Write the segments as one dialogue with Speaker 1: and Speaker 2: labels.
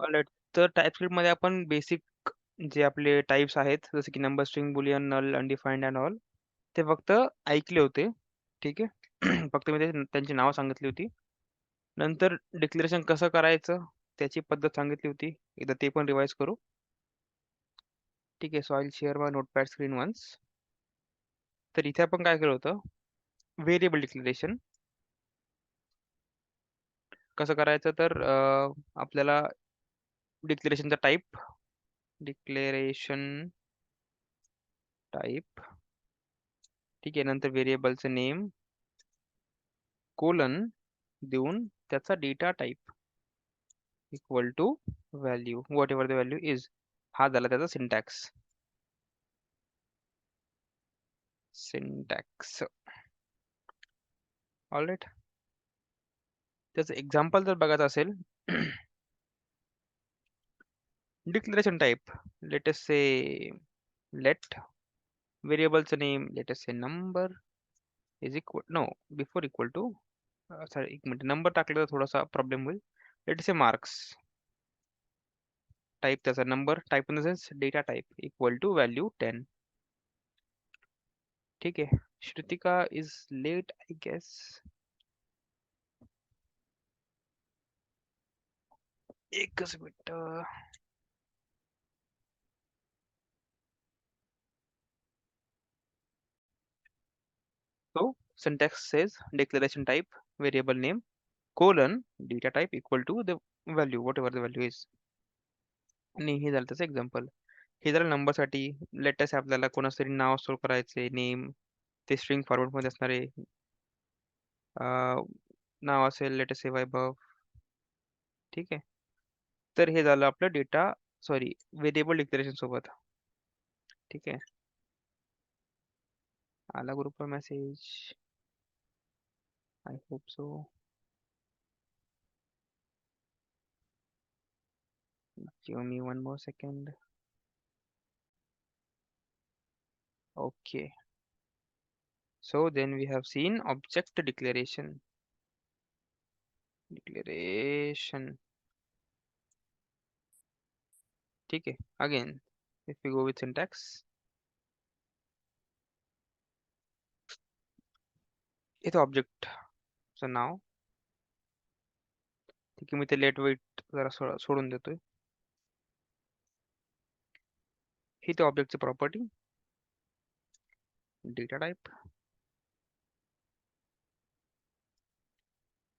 Speaker 1: All right. तर TypeScript मध्ये आपण बेसिक जे आपले टाइप्स आहेत, जसे की number string, boolean, null, undefined and all, ते फक्त ऐकले होते. ठीक आहे. फक्त मी त्यांची नावं सांगितली होती. नंतर डिक्लेरेशन कसं करायचं त्याची पद्धत सांगितली होती. एकदा ते पण रिवाइज करू. ठीक आहे. So I will share my notepad screen once. तर इथे आपण काय केलं होतं, व्हेरिएबल डिक्लेरेशन कसं करायचं. तर आपल्याला डिक्लेरेशनचा डिक्लेरेशन टाईप, ठीक आहे. नंतर व्हेरिएबलचं नेम कोलन देऊन त्याचा data type equal to value, whatever the value is. हा झाला त्याचा सिंटॅक्स. ऑलराईट. त्याचं एक्झाम्पल जर बघायचं असेल, declaration type, let us say let व्हेरिएबलचं नेम, let us say number is equal, no, before equal to, sorry एक मिनिट, नंबर टाकलं तर थोडासा प्रॉब्लेम होईल. Let us say marks, type त्याचा number, type in the sense data type equal to value 10. ठीक आहे. Shrutika is late I guess. एकच मिनिट. So syntax says declaration type variable name colon data type equal to the value, whatever the value is. आणि हे झालं त्याचं example. हे झालं नंबरसाठी. लेटेस्ट आपल्याला कोणाचं तरी नाव स्टोर करायचे, नेम, ते स्ट्रिंग फॉर्मॅटमध्ये असणारे नाव असेल, लेटेस्ट से वैभव. ठीक आहे. तर हे झालं आपलं व्हेरिएबल डिक्लेरेशन सोबत. ठीक आहे. आला ग्रुपवर message, I hope so. Give me one more second. Okay. So then we have seen object declaration. ठीक है. Again, if we go with syntax, इथे ऑब्जेक्ट नाव. ठीक आहे. मी ते लेट वेट जरा सोडून देतोय. ही ते ऑब्जेक्टची प्रॉपर्टी, डेटा टाईप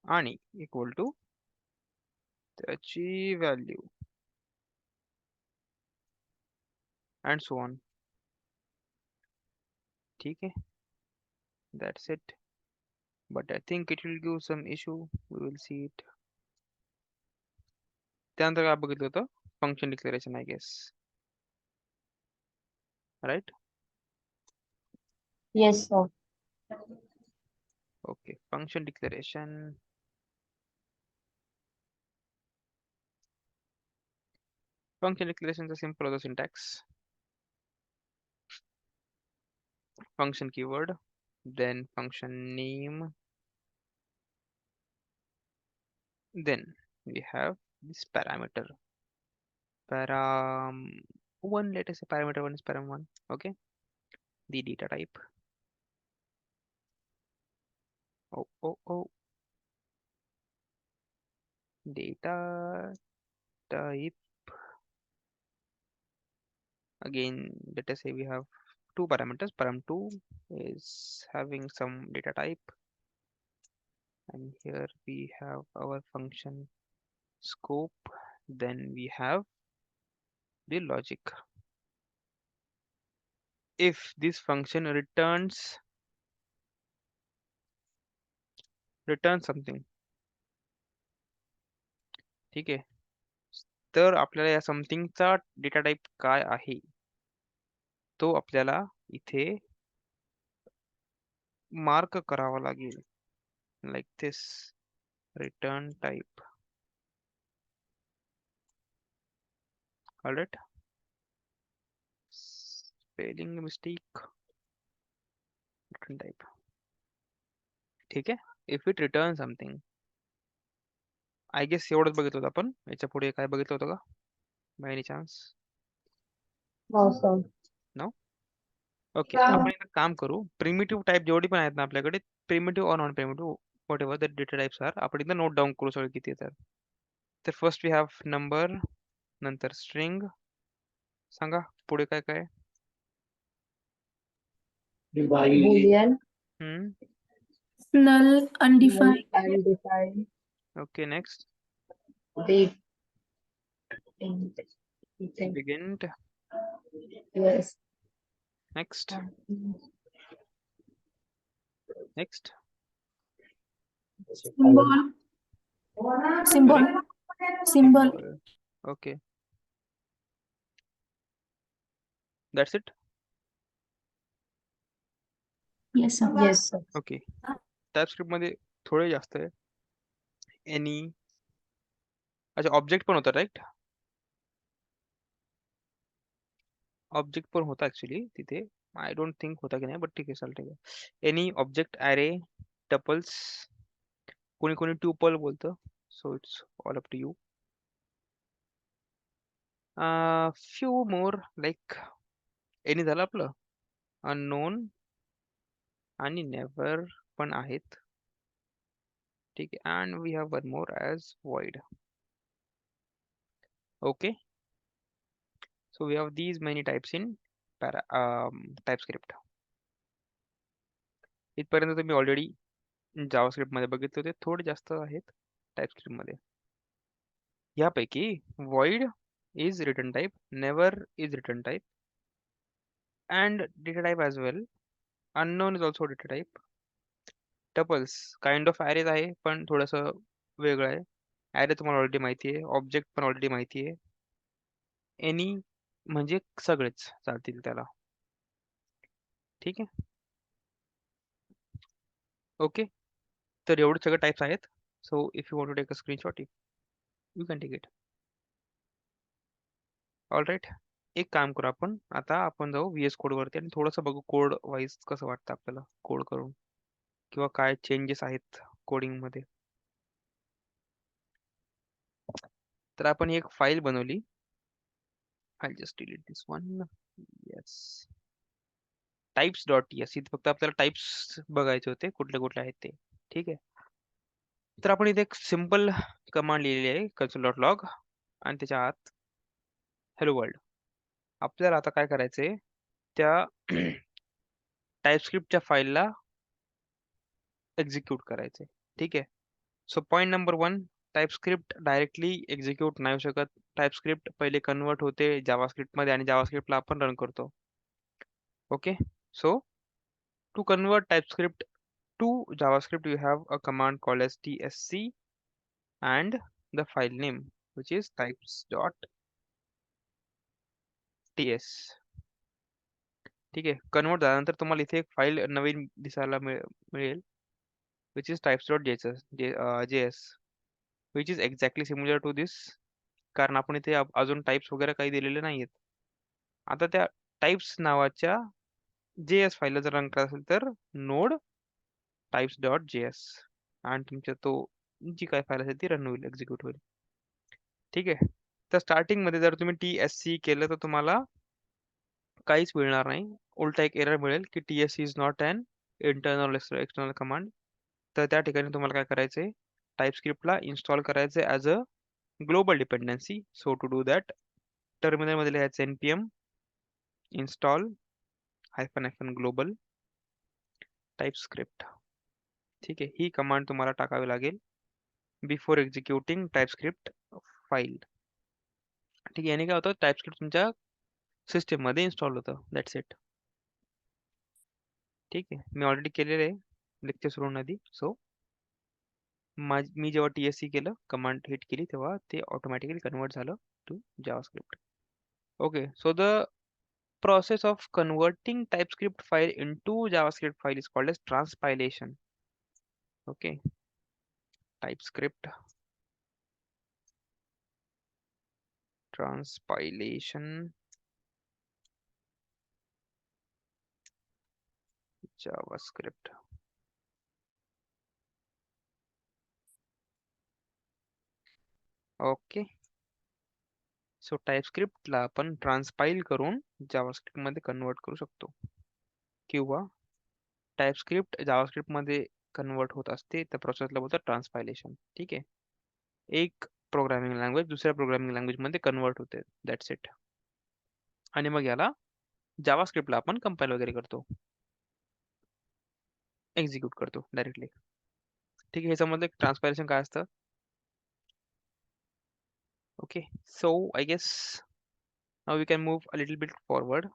Speaker 1: आणि इक्वल टू त्याची व्हॅल्यू अँड सो ऑन. ठीक आहे. That's it. But I think it will give some issue. We will see it. त्यानंतर काय बघितलं होतं, function declaration I guess, right.
Speaker 2: Yes, sir.
Speaker 1: Okay. Function declaration. Function declaration is a simple other syntax. Function keyword, then function name, then we have this parameter. Param one, let us say parameter one is param one. Okay. The data type. Oh. Data type. Again, let us say we have two parameters. Param2 is having some data type, and here we have our function scope. Then we have the logic. If this function returns something, ठीक आहे, तर आपल्याला या समथिंगचा data type काय आहे तो आपल्याला इथे मार्क करावा लागेल, like this, return type. Alright. Spelling mistake, return type. ठीक आहे. If it return something, I guess एवढंच बघितलं होतं आपण. याच्या पुढे काय बघितलं होतं का by any chance? No. Okay, आपण एक काम करू. प्रिमिटिव्ह टाईप जेवढी पण आहेत ना आपल्याकडे, प्रिमिटिव्ह और non primitive whatever the data types are, आपण इथं नोट डाऊन करू सगळे किती येतात. तर फर्स्ट वी हॅव नंबर, नंतर स्ट्रिंग. सांगा पुढे काय काय?
Speaker 2: Boolean,
Speaker 1: हम्म.
Speaker 3: null,
Speaker 2: null,
Speaker 3: undefined,
Speaker 2: undefined,
Speaker 1: okay, next.
Speaker 2: date, int, int,
Speaker 1: begin.
Speaker 2: yes,
Speaker 1: next. Next.
Speaker 3: symbol, symbol, symbol.
Speaker 1: Okay, that's it.
Speaker 3: Yes, sir.
Speaker 2: yes, sir.
Speaker 1: Okay, TypeScript मध्ये थोडे जास्त आहे. एनी, अच्छा ऑब्जेक्ट पण होता राईट. ऑब्जेक्ट पण होता ऍक्च्युली तिथे. आय डोंट थिंक होता की नाही, बट ठीक आहे, चालतंय. एनी ऑब्जेक्ट ॲरे, टपल्स, कोणी कोणी ट्यूपल बोलतं. So it's all up to you. Few more like any झालं आपलं. अननोन आणि नेव्हर पण आहेत. ठीक आहे, and we have one more as void. Okay, so we have these many types in TypeScript. इथपर्यंत तुम्ही ऑलरेडी जावास्क्रिप्ट मध्ये बघितले होते. थोडे जास्त आहेत TypeScript मध्ये. यापैकी void is return type, never is return type, and data type as well. Unknown is also data type. Tuples kind of arrays आहे, पण थोडंसं वेगळं आहे. array तुम्हाला ऑलरेडी माहिती आहे, ऑब्जेक्ट पण ऑलरेडी माहिती आहे. एनी म्हणजे सगळेच चालतील त्याला. ठीक आहे, ओके. तर एवढे सगळे टाइप्स आहेत. So if you want to take a screenshot you can take it. All right, एक काम करू आपण. आता आपण जाऊ VS कोड वरती आणि थोडंसं बघू कोड वाईज कसं वाटतं आपल्याला कोड करून, किंवा काय चेंजेस आहेत कोडिंग मध्ये. तर आपण एक फाईल बनवली. I just delete this one. Yes, types.ts. इथे फक्त आपल्याला टाइप्स बघायचे होते कुठले कुठले आहेत ते. ठीक आहे, तर आपण इथे एक सिम्पल कमांड लिहिलेली आहे console.log, आणि त्याच्या आत हॅलो वर्ल्ड. आपल्याला आता काय करायचंय, त्या टाइपस्क्रिप्टच्या फाईलला एक्झिक्यूट करायचंय. ठीक आहे, so point number 1, TypeScript directly execute नाही होऊ शकत. टाइपस्क्रिप्ट पहिले कन्वर्ट होते जावास्क्रिप्ट मध्ये आणि जावास्क्रिप्टला आपण रन करतो. Okay, so to convert TypeScript to JavaScript, you have a command called as tsc and the file name, which is types.ts. ठीक आहे, कन्वर्ट झाल्यानंतर तुम्हाला इथे एक फाईल नवीन दिसायला मिळेल, which is types.js, which is exactly similar to this. कारण आपण इथे अजून टाइप्स वगैरे काही दिलेले नाहीयेत. आता त्या टाइप्स नावाच्या JS फाईलला जर रन करायचं असेल तर नोड types.js, आणि तुमच्या तो जी काय फाईल असेल ती रन होईल, एक्झिक्यूट होईल. ठीक आहे, तर स्टार्टिंग मध्ये जर तुम्ही TSC केलं तर तुम्हाला काहीच मिळणार नाही. उलटा एक एरर मिळेल की TSC is not an internal external command. तर त्या ठिकाणी तुम्हाला काय करायचंय, टाइपस्क्रिप्टला इन्स्टॉल करायचं as a global dependency. So to do that, terminal मध्ये लिहायचं npm install --- ग्लोबल टाइपस्क्रिप्ट. ठीक आहे, ही कमांड तुम्हाला टाकावी लागेल बिफोर एक्झिक्युटिंग टाइपस्क्रिप्ट फाईल. ठीक आहे, याने काय होतं, टाइपस्क्रिप्ट तुमच्या सिस्टीम मध्ये इन्स्टॉल होतं. That's it. ठीक आहे, मी ऑलरेडी केलेलं आहे लेक्चर सुरू आधी. सो मी जेव्हा TSC केलं, कमांड हिट केली, तेव्हा ते ऑटोमॅटिकली कन्वर्ट झालं to JavaScript. Okay, so the process of converting TypeScript file into JavaScript file is called as transpilation. Okay, TypeScript transpilation JavaScript. Okay. So टाईपस्क्रिप्टला आपण ट्रान्सपाईल करून जावास्क्रिप्ट मध्ये कन्वर्ट करू शकतो, किंवा टाईपस्क्रिप्ट जावास्क्रिप्ट मध्ये कन्वर्ट होत असते, त्या प्रोसेसला बोलतात ट्रान्सपायलेशन. ठीक आहे. एक प्रोग्रामिंग लँग्वेज दुसऱ्या प्रोग्रामिंग लँग्वेज मध्ये कन्वर्ट होते, दॅट्स इट. आणि मग याला जावास्क्रिप्टला आपण कंपाईल वगैरे करतो, एक्झिक्यूट करतो डायरेक्टली. ठीक आहे. हे समजलं ट्रान्सपायलेशन काय असतं. Okay. So I guess now we can move a little bit forward.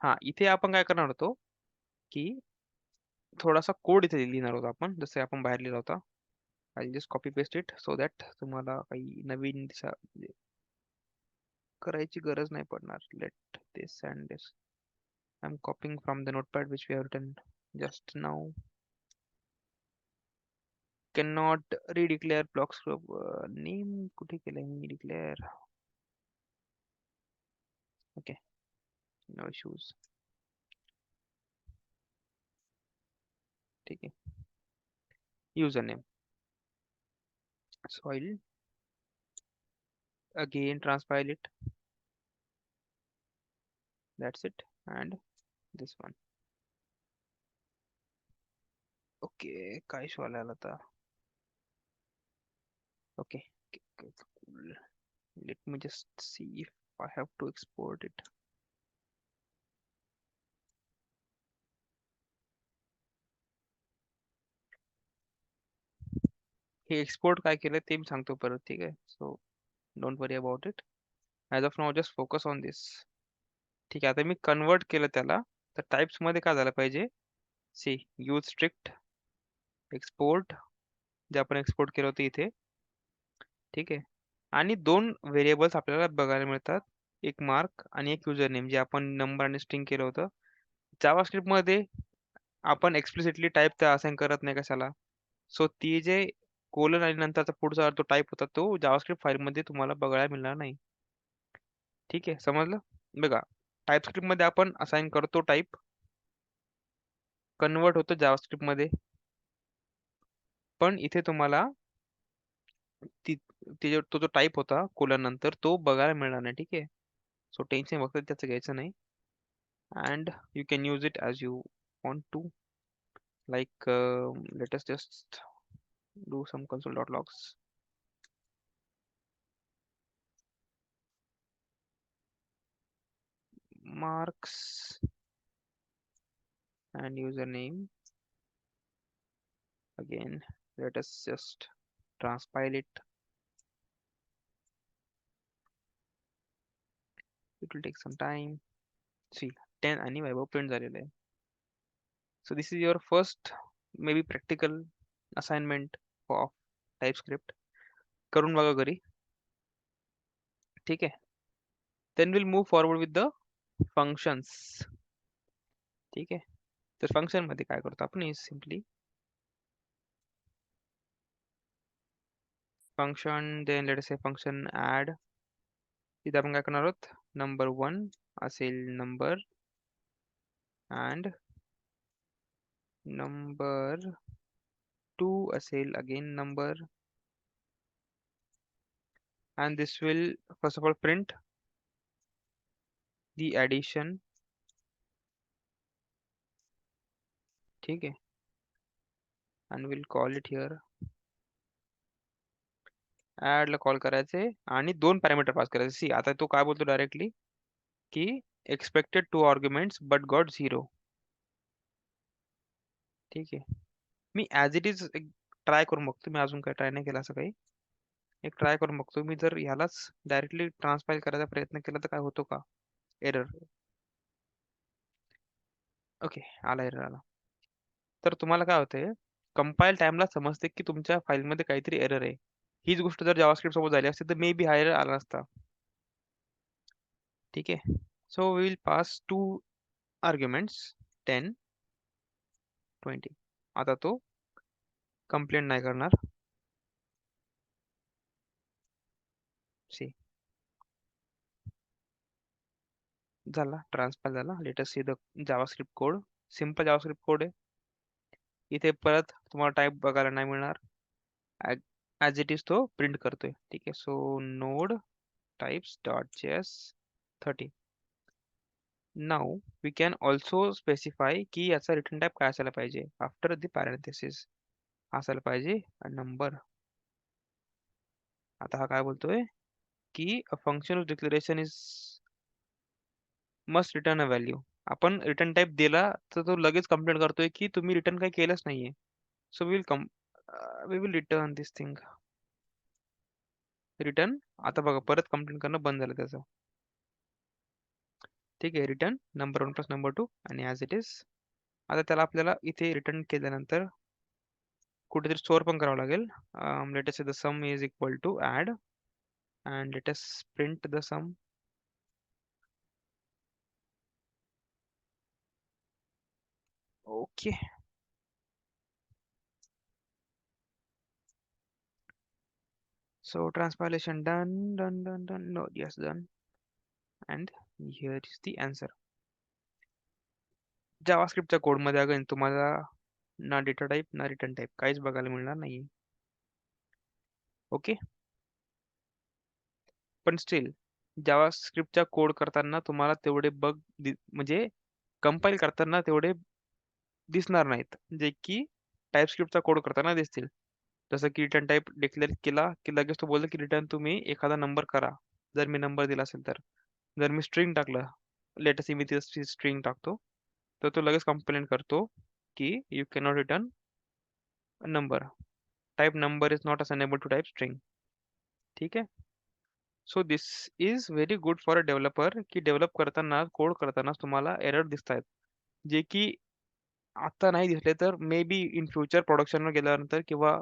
Speaker 1: हा, इथे आपण काय करणार होतो की थोडासा कोड इथे लिहिणार होतो आपण, जसे आपण बाहेर लिहिला होता. I just copy paste it so that तुम्हाला काही नवीन दिशा करायची गरज नाही पडणार. Let this and this. I am copying from the notepad which we have written just now. cannot redeclare blocks name कुठे केलंय मी डिक्लेअर. Okay, no issues. ठीक आहे. User name, so I'll again transpile it, that's it, and this one. Okay, काय show आला आता. Okay, cool. Let me just see if I have to export it. हे एक्सपोर्ट काय केलं ते मी सांगतो परत. ठीक आहे. So don't worry about it. As of now just focus on this. ठीक आहे. आता मी कन्वर्ट केलं त्याला, तर टाइप्स मध्ये काय झालं पाहिजे. सी, यूज स्ट्रिक्ट एक्सपोर्ट, जे आपण एक्सपोर्ट केलं होतं इथे. ठीक आहे. आणि दोन व्हेरिएबल्स आपल्याला बघायला मिळतात, एक मार्क आणि एक युजर नेम, जे आपण नंबर आणि स्ट्रिंग केलं होतं. जावास्क्रिप्ट मध्ये आपण एक्सप्लिसिटली टाईप तर असाइन करत नाही कशाला. सो ती जे कोलन आणि नंतरचा पुढचा तो टाईप होता, तो जावास्क्रिप्ट फाईलमध्ये तुम्हाला बघायला मिळणार नाही. ठीक आहे, समजलं. बघा, टाईपस्क्रिप्ट मध्ये आपण असाइन करतो टाईप, कन्वर्ट होतो जावास्क्रिप्ट मध्ये, पण इथे तुम्हाला तो जो टाईप होता कोलन नंतर तो बघायला मिळणार नाही. ठीक आहे. सो टेन्शन फक्त त्याचं घ्यायचं नाही. And you can use it as you want to. Like let us just do some console.logs. marks and username. Again, let us just transpile it. It will take some time. See, 10 आणि वैभव print झालेलं आहे. So this is your first maybe practical assignment of TypeScript. करून बघा घरी. ठीक आहे. Then we'll move forward with the functions. ठीक आहे. तर फंक्शन मध्ये काय करतो आपण, simply function, then let us say function add. इथे आपण काय करणार आहोत, नंबर 1 असेल नंबर, and नंबर 2 असेल again number, and this will first of all print the addition. ठीक आहे. and we'll call it here. add ला कॉल करायचे आणि दोन पॅरामीटर पास करायचे. सी, आता तो काय बोलतो डायरेक्टली की एक्सपेक्टेड 2 आर्ग्युमेंट्स बट गॉट 0. ठीक आहे. मी ॲज इट इज ट्राय करून बघतो. मी अजून काही ट्राय नाही केला असं काही. एक ट्राय करून बघतो. मी जर ह्यालाच डायरेक्टली ट्रान्सफाईल करायचा प्रयत्न केला तर काय होतो का, एरर. ओके, आला एरर आला. तर तुम्हाला काय होतंय, कंपाईल टाइमला समजते की तुमच्या फाईलमध्ये काहीतरी एरर आहे. हीच गोष्ट जर जावास्क्रिप्ट सोबत झाली असती तर मे बी हा एरर आला असता. ठीक आहे. So we will pass 2 arguments 10, 20. आता तो कंप्लेंट नाही करणार. सी, झाला ट्रान्सफर झाला. Let us see the JavaScript code. Simple JavaScript code आहे. इथे परत तुम्हाला टाईप बघायला नाही मिळणार. ॲज इट इज तो प्रिंट करतोय. ठीक आहे. So node types dot JS 30. Now we can also specify की याचा रिटर्न टाइप काय असायला पाहिजे. आफ्टर द पॅरेंथेसिस असायला पाहिजे नंबर. आता हा काय बोलतोय की a function declaration is must return a value. आपण रिटर्न टाइप दिला तर तो लगेच कंप्लेंट करतोय की तुम्ही रिटर्न काही केलंच नाहीये. So we will return this thing return. आता बघा परत कंप्लेंट करणं बंद झालं त्याचं. ठीक आहे. रिटर्न नंबर 1 प्लस नंबर 2 आणि ॲज इट इज. आता त्याला आपल्याला इथे रिटर्न केल्यानंतर कुठेतरी स्टोअर पण करावं लागेल. Let us say the sum is equal to add and let us print the sum. Okay. So transpilation done, done, done, done. No, yes, done. And here is the answer. जावास्क्रिप्टच्या कोडमध्ये again तुम्हाला ना data type ना return type काहीच बघायला मिळणार नाही. Okay. पण steel जावास्क्रिप्टचा code करताना तुम्हाला तेवढे बग म्हणजे कंपाईल करताना तेवढे दिसणार नाहीत जे की टाइपस्क्रिप्टचा कोड करताना दिसतील. जसं की रिटर्न टाइप डिक्लेअर केला की लगेच तो बोलतो की रिटर्न तुम्ही एखादा नंबर करा जर मी नंबर दिला असेल तर. जर मी स्ट्रिंग टाकलं लेटस मी ती स्ट्रिंग टाकतो तर तो लगेच कंप्लेंट करतो की you cannot return number. Type number is not assignable to type string. ठीक आहे. So this is very good for a developer की डेव्हलप करताना कोड करताना तुम्हाला एरर दिसत आहेत जे की आता नाही दिसले तर मे बी इन फ्युचर प्रोडक्शनवर गेल्यानंतर किंवा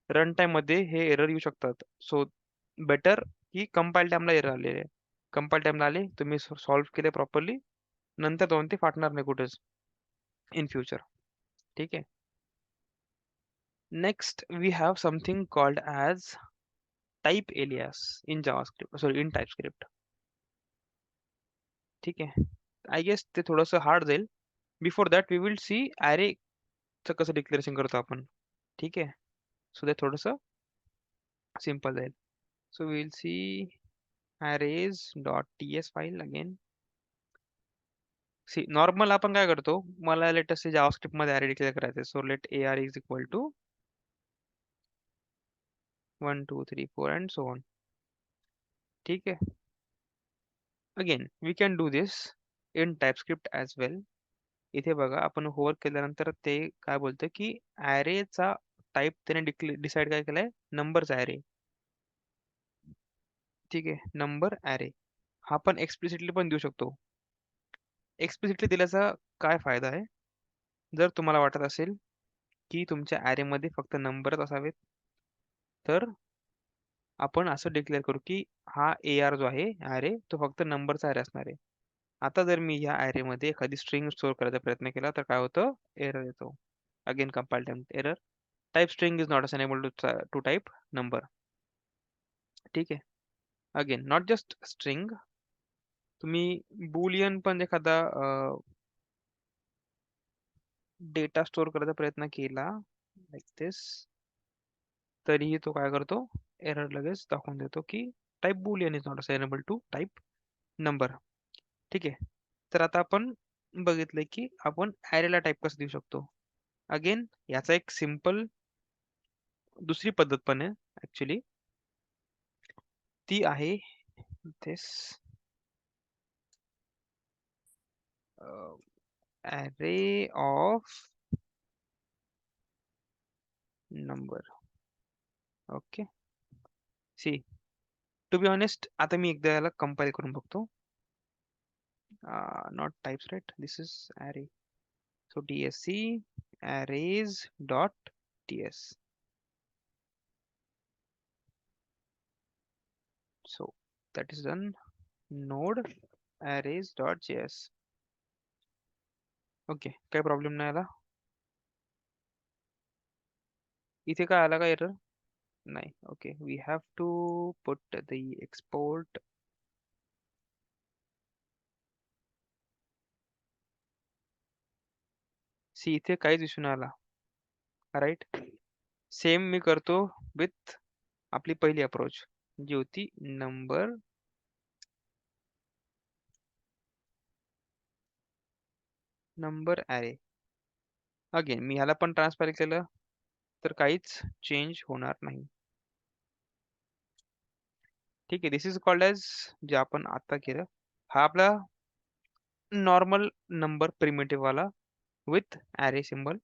Speaker 1: रन टाइम मध्ये हे एरर येऊ शकतात. सो बेटर की कंपाईल टाइमला एरर आलेले. कंपाईल टाइमला आले तुम्ही सॉल्व्ह केले प्रॉपरली नंतर जाऊन ते फाटणार नाही कुठेच इन फ्युचर. ठीक आहे. Next we have something called as type alias in JavaScript sorry in TypeScript. ठीक आहे. आय गेस ते थोडंसं हार्ड जाईल. Before that we will see ॲरेचं कसं डिक्लेरेशन करतो आपण. ठीक आहे. सो ते थोडंसं सिम्पल जाईल. So we will see arrays dot ts file again. See normal आपण काय करतो मला लेटेस्ट जावास्क्रिप्ट मध्ये अरे डिक्लेअर करायचं. So let ar is equal to 1 2 3 4 and so on. ठीक आहे. Again we can do this in TypeScript as well. इथे बघा आपण होवर केल्यानंतर ते काय बोलतं की ॲरेचा टाईप त्याने डिसाईड काय केलाय नंबरचा ॲरे. ठीक आहे. नंबर ॲरे हा पण एक्सप्लिसिटली पण देऊ शकतो. एक्सप्लिसिटली दिल्याचा काय फायदा आहे जर तुम्हाला वाटत असेल की तुमच्या ॲरेमध्ये फक्त नंबरच असावेत तर आपण असं डिक्लेअर करू की हा AR जो आहे ॲरे तो फक्त नंबरचा ॲरे असणार आहे. आता जर मी या ॲरेमध्ये एखादी स्ट्रिंग स्टोअर करायचा प्रयत्न केला तर काय होतं एरर येतो. Again compile time error. Type string is not assignable to type number. ठीक आहे. अगेन नॉट जस्ट स्ट्रिंग तुम्ही बुलियन पण एखादा डेटा स्टोअर करायचा प्रयत्न केला लाईक दिस तरीही तो काय करतो एरर लगेच दाखवून देतो की type boolean is not assignable to type number. ठीक आहे. तर आता आपण बघितलंय की आपण ॲरेला टाइप कसं देऊ शकतो. अगेन याचा एक सिम्पल दुसरी पद्धत पण आहे ऍक्च्युली. ती आहे this array of number. Okay. See to be honest आता मी एकदा याला कंपाईल करून बघतो. Not types right this is array. So tsc arrays dot ts. So that is done. Node arrays dot js. Okay. काही problem नाही आला. इथे काय आला का एरर नाही. Okay. We have to put the export. See इथे काहीच इश्यू नाही आला. राईट. सेम मी करतो विथ आपली पहिली अप्रोच जी होती नंबर ॲरे. अगेन मी ह्याला पण ट्रान्सफर केलं तर काहीच चेंज होणार नाही. ठीक आहे, दिस इज कॉल्ड एज जे आपण आता केलं हा आपला नॉर्मल नंबर प्रिमिटिव्ह वाला विथ ॲरे सिम्बॉल.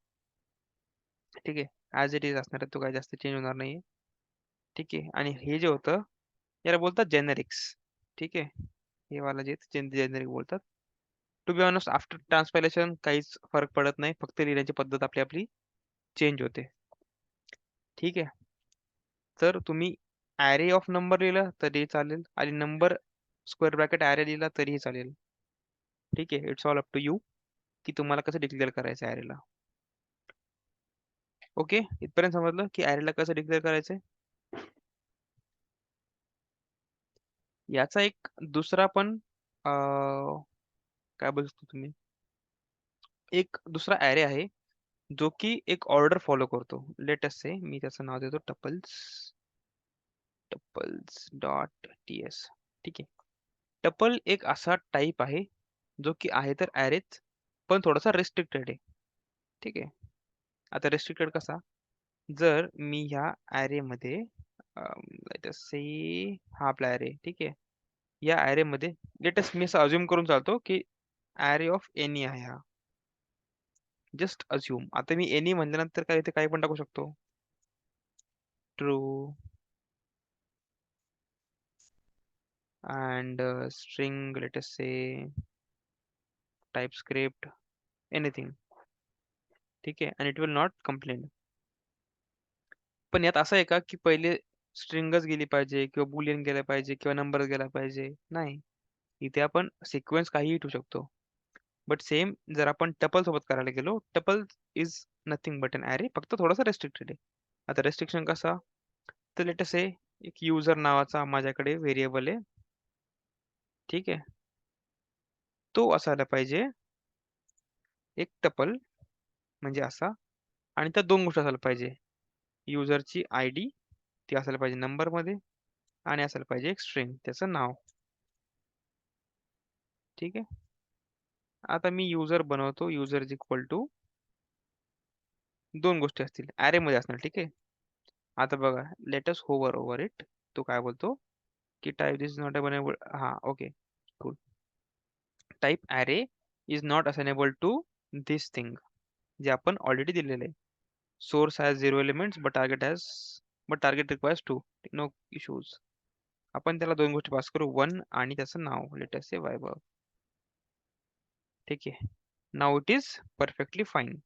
Speaker 1: ठीक आहे, ॲज इट इज असणार आहे, तो काही जास्त चेंज होणार नाही. ठीक आहे, आणि हे जे होतं याला बोलतात जेनेरिक्स. ठीक आहे, हे वाला जे जेनेरिक बोलतात. To be honest after transformation काहीच फरक पडत नाही, फक्त लिहिण्याची पद्धत आपली आपली चेंज होते. ठीक आहे, तर तुम्ही ॲरे ऑफ नंबर लिहिलं तरी चालेल आणि नंबर स्क्वेअर ब्रॅकेट ॲरे लिहिला तरीही चालेल. ठीक आहे, it's all up to you की तुम्हाला कसं डिक्लेअर करायचं ॲरेला. ओके, इथपर्यंत समजलं की ॲरेला कसं डिक्लेअर करायचंय. याचा एक दुसरा पण काय बोलतो तुम्ही, एक दुसरा ॲरे आहे जो की एक ऑर्डर फॉलो करतो. लेट अस से मी त्याचं नाव देतो टपल्स डॉट ts. ठीक आहे, टपल एक असा टाईप आहे जो की आहे तर ॲरेच पण थोडासा रेस्ट्रिक्टेड आहे. ठीक आहे, आता रेस्ट्रिक्टेड कसा, जर मी ह्या ॲरे मध्ये लेट अस से हा आपला ॲरे. ठीक आहे, या ॲरे मध्ये लेट अस मी असं अज्युम करून चालतो की ॲरे ऑफ एनी आहे हा. Just assume. आता मी एनी म्हणल्यानंतर काय इथे काही पण टाकू शकतो. True and string, let us say TypeScript, anything. ठीक आहे, and it will not complain. पण यात असं आहे का की पहिले स्ट्रिंगच गेली पाहिजे किंवा बुलियन गेला पाहिजे किंवा नंबर गेला पाहिजे? नाही, इथे आपण सिक्वेन्स काहीही ठेवू शकतो. बट सेम जर आपण टपल सोबत करायला गेलो, tuple is nothing but an array, फक्त थोडासा रेस्ट्रिक्टेड आहे. आता रेस्ट्रिक्शन कसा, तर लेट अस से एक युजर नावाचा माझ्याकडे व्हेरिएबल आहे. ठीक आहे, तो असायला पाहिजे एक टपल म्हणजे असा, आणि त्या दोन गोष्टी असायला पाहिजे. युजरची ID ती असायला पाहिजे नंबरमध्ये आणि असायला पाहिजे एक स्ट्रिंग त्याचं नाव. ठीक आहे, आता मी युजर बनवतो. युजर इज इक्वल टू दोन गोष्टी असतील ॲरे मध्ये असणार. ठीक आहे, आता बघा लेटस होवर ओव्हर इट. तो काय बोलतो की type this is not assignable. हा okay cool. Type array is not assignable to this thing जे आपण ऑलरेडी दिलेलं आहे. Source has 0 elements but target requires 2. No issues. आपण त्याला दोन गोष्टी पास करू, 1 आणि त्याचं नाव लेट अस से वैभव. ठीक आहे, नाव it is perfectly fine.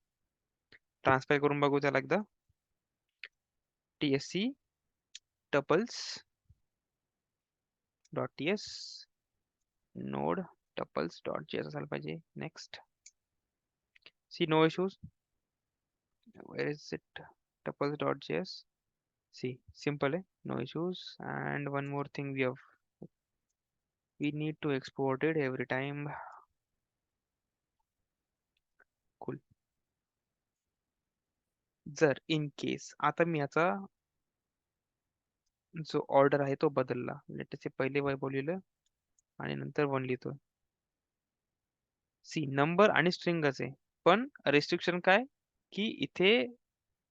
Speaker 1: Transfer करून बघू त्याला एकदा. tsc tuples dot ts node tuples dot js असायला पाहिजे. Next. See no issues. Where is it? Tuples dot js. See simple आहे, no issues. And one more thing we need to export it every time. Cool. जर in case आता मी याचा जो order आहे तो बदलला, लेट से पहिले वैभव लिहिलं आणि नंतर 1 लिहितो. सी नंबर आणि स्ट्रिंगच आहे, पण रेस्ट्रिक्शन काय की इथे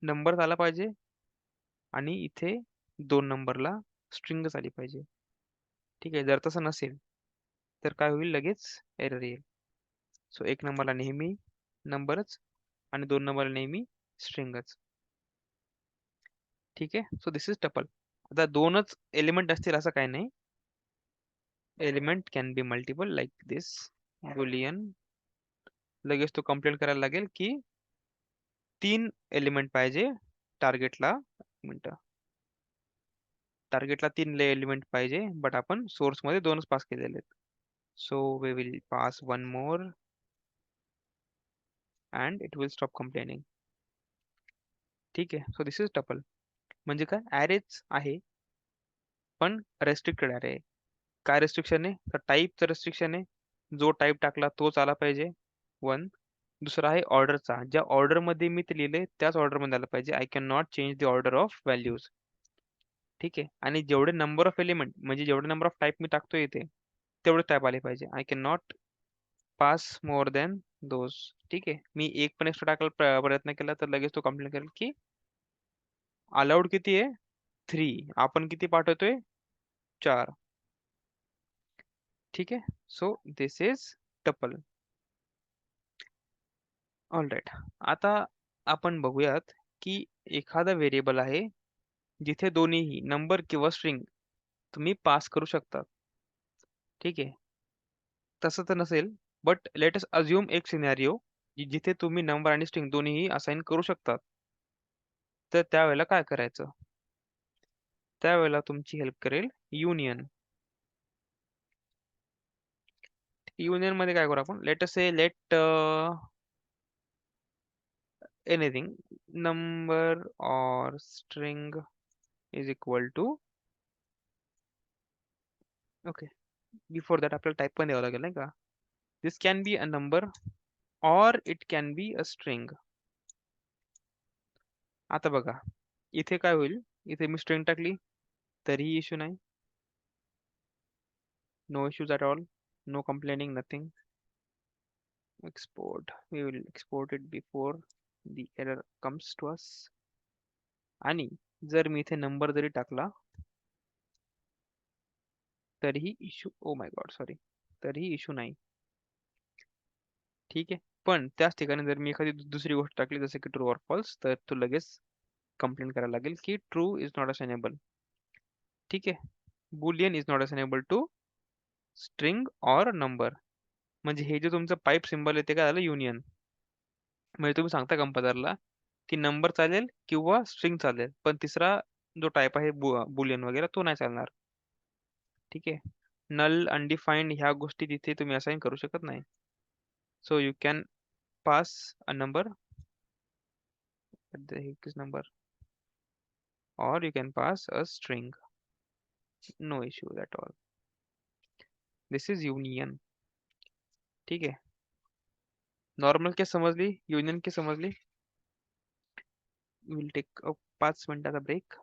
Speaker 1: नंबर आला पाहिजे आणि इथे 2 नंबरला स्ट्रिंगच आली पाहिजे. ठीक आहे, जर तसं नसेल तर काय होईल, लगेच एरर येईल. सो 1 नंबरला नेहमी नंबरच आणि 2 नंबरला नेहमी स्ट्रिंगच. ठीक आहे, सो दिस इज टपल. आता दोनच एलिमेंट असतील असं काही नाही. Element can be multiple like this Boolean. लगेच तो कंप्लेंट करायला लागेल की 3 एलिमेंट पाहिजे टार्गेटला. मिनटं, टार्गेटला 3 एलिमेंट पाहिजे, बट आपण सोर्स मध्ये 2च पास केलेले आहेत. So we will pass 1 more and it will stop complaining. ठीक आहे, सो दिस इज टपल. म्हणजे काय, ॲरेच आहे पण रेस्ट्रिक्टेड ॲरे आहे. काय रेस्ट्रिक्शन आहे, तर टाईपचं रेस्ट्रिक्शन आहे. जो टाईप टाकला तोच आला पाहिजे 1. दुसरा आहे ऑर्डरचा, ज्या ऑर्डरमध्ये मी ते लिहिले त्याच ऑर्डरमध्ये आलं पाहिजे. I can not change the order of values. ठीक आहे. आणि जेवढे नंबर ऑफ एलिमेंट म्हणजे जेवढे नंबर ऑफ टाईप मी टाकतोय इथे तेवढे टाईप आले पाहिजे. I can not pass more than those. ठीक आहे. मी एक पण एक्स्ट्रा टाकायला प्रयत्न केला तर लगेच तो कंप्लेंट करेल की अलाउड किती आहे 3, आपण किती पाठवतोय 4. ठीक आहे. So this is tuple. All right. आता आपण बघूयात की एखादा व्हेरिएबल आहे जिथे दोन्हीही नंबर किंवा स्ट्रिंग तुम्ही पास करू शकता. ठीक आहे. तसं तर नसेल, बट लेट अस अज्युम एक सिनॅरिओ जिथे तुम्ही नंबर आणि स्ट्रिंग दोन्हीही असाइन करू शकतात. तर त्यावेळेला काय करायचं? त्यावेळेला तुमची हेल्प करेल युनियन. युनियन मध्ये काय करू आपण? Let us say let anything number और string is equal to. Okay. Before that आपल्याला टाईप पण द्यावं लागेल नाही का? This can be a number और it can be a string. आता बघा इथे काय होईल, इथे मी स्ट्रिंग टाकली तरीही इश्यू नाही. No issues at all, no complaining, nothing. Export, we will export it before the error comes to us. आणि जर मी इथे नंबर जरी टाकला तरीही issue, oh my God sorry, तरीही इश्यू नाही. ठीक आहे. पण त्याच ठिकाणी जर मी एखादी दुसरी गोष्ट टाकली जसे की ट्रू ऑर फॉल्स तर तो लगेच कंप्लेंट करायला लागेल की ट्रू इज नॉट असाइनेबल. ठीक आहे. Boolean is not assignable to string or number. म्हणजे हे जे तुमचं पाईप सिम्बॉल आहे ते काय झालं युनियन. म्हणजे तुम्ही सांगता कंपायलरला की नंबर चालेल किंवा स्ट्रिंग चालेल, पण तिसरा जो टाईप आहे बुलियन वगैरे तो नाही चालणार. ठीक आहे. नल अनडिफाईन्ड ह्या गोष्टी तिथे तुम्ही असाइन करू शकत नाही. So you can pass a number number or you can pass a string. No issue at all. This is union. ठीक आहे. नॉर्मल केस समजली, युनियन केस समजली. विल टेक 5 मिनिटाचा ब्रेक.